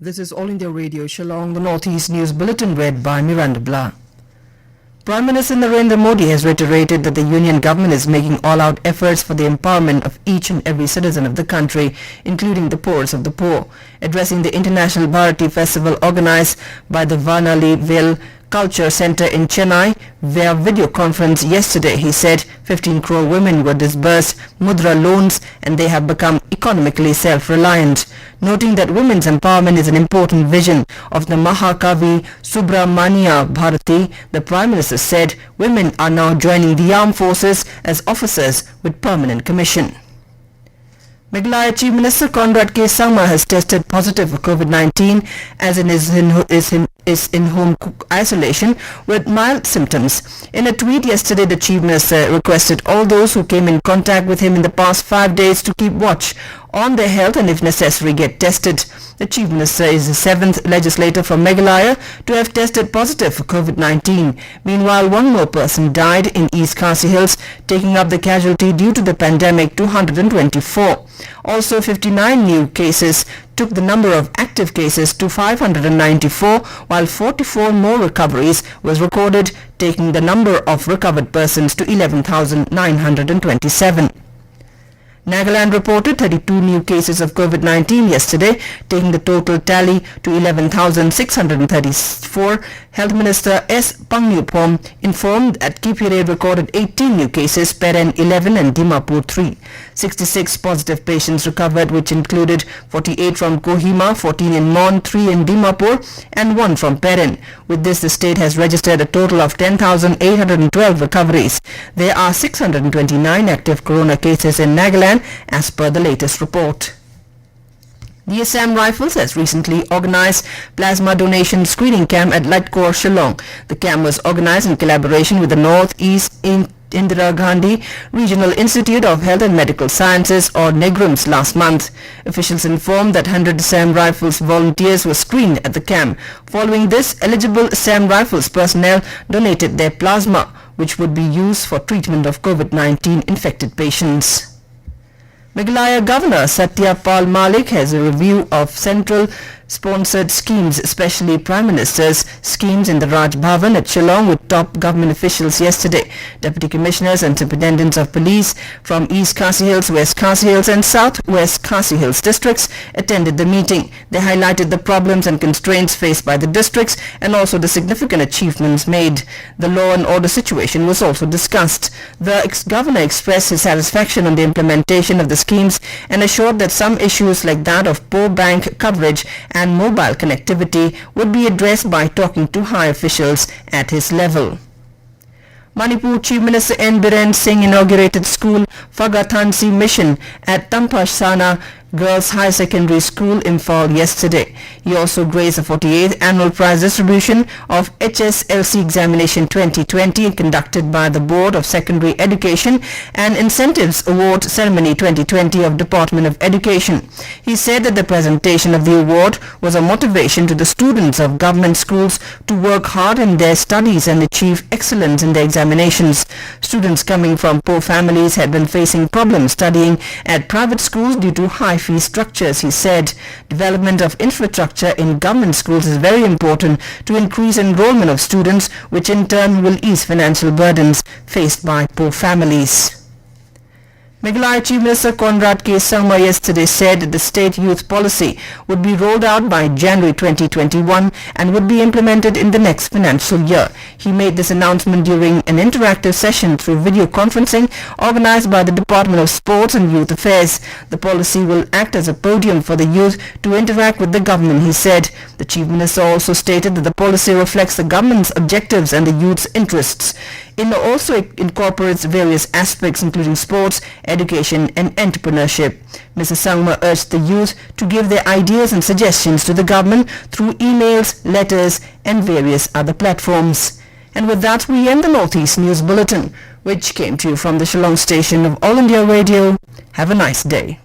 This is All India Radio, Shillong, the Northeast News Bulletin read by Miranda. Prime Minister Narendra Modi has reiterated that the Union government is making all-out efforts for the empowerment of each and every citizen of the country, including the poorest of the poor. Addressing the International Bharati Festival organized by the Varnaliville Culture Center in Chennai via video conference yesterday, he said 15 crore women were disbursed mudra loans and they have become economically self-reliant. Noting that women's empowerment is an important vision of the Mahakavi Subramania Bharati, the Prime Minister said women are now joining the armed forces as officers with permanent commission. Meghalaya Chief Minister Conrad Sangma has tested positive for COVID-19 as is in home isolation with mild symptoms. In a tweet yesterday, the Chief Minister requested all those who came in contact with him in the past 5 days to keep watch on their health and if necessary get tested. The Chief Minister is the 7th legislator from Meghalaya to have tested positive for COVID-19. Meanwhile, one more person died in East Khasi Hills, taking up the casualty due to the pandemic to 124. Also, 59 new cases took the number of active cases to 594, while 44 more recoveries was recorded, taking the number of recovered persons to 11,927. Nagaland reported 32 new cases of COVID-19 yesterday, taking the total tally to 11,634. Health Minister S. Pangnupom informed that Kipire recorded 18 new cases, Biren 11 and Dimapur 3. 66 positive patients recovered, which included 48 from Kohima, 14 in Mon, 3 in Dimapur and 1 from Biren. With this, the state has registered a total of 10,812 recoveries. There are 629 active corona cases in Nagaland as per the latest report. The Assam Rifles has recently organized plasma donation screening camp at Lightkor, Shillong. The camp was organized in collaboration with the Northeast Indira Gandhi Regional Institute of Health and Medical Sciences or NEGRIMS last month. Officials informed that 100 Assam Rifles volunteers were screened at the camp. Following this, eligible Assam Rifles personnel donated their plasma, which would be used for treatment of COVID-19 infected patients. Meghalaya Governor Satyapal Malik has a review of central-sponsored schemes, especially Prime Minister's schemes in the Raj Bhavan at Shillong with top government officials yesterday. Deputy Commissioners and Superintendents of Police from East Khasi Hills, West Khasi Hills and South West Khasi Hills districts attended the meeting. They highlighted the problems and constraints faced by the districts and also the significant achievements made. The law and order situation was also discussed. The governor expressed his satisfaction on the implementation of the schemes and assured that some issues like that of poor bank coverage and mobile connectivity would be addressed by talking to high officials at his level. Manipur Chief Minister Biren Singh inaugurated school Fagathansi mission at Tamphasana Girls High Secondary School, Imphal yesterday. He also graced the 48th annual prize distribution of HSLC Examination 2020 conducted by the Board of Secondary Education and Incentives Award Ceremony 2020 of Department of Education. He said that the presentation of the award was a motivation to the students of government schools to work hard in their studies and achieve excellence in their examinations. Students coming from poor families had been facing problems studying at private schools due to high fee structures, he said. Development of infrastructure in government schools is very important to increase enrollment of students, which in turn will ease financial burdens faced by poor families. Meghalaya Chief Minister Conrad Sangma yesterday said that the state youth policy would be rolled out by January 2021 and would be implemented in the next financial year. He made this announcement during an interactive session through video conferencing organized by the Department of Sports and Youth Affairs. The policy will act as a podium for the youth to interact with the government, he said. The Chief Minister also stated that the policy reflects the government's objectives and the youth's interests. It also incorporates various aspects including sports, education and entrepreneurship. Mr. Sangma urged the youth to give their ideas and suggestions to the government through emails, letters and various other platforms. And with that, we end the Northeast News Bulletin, which came to you from the Shillong station of All India Radio. Have a nice day.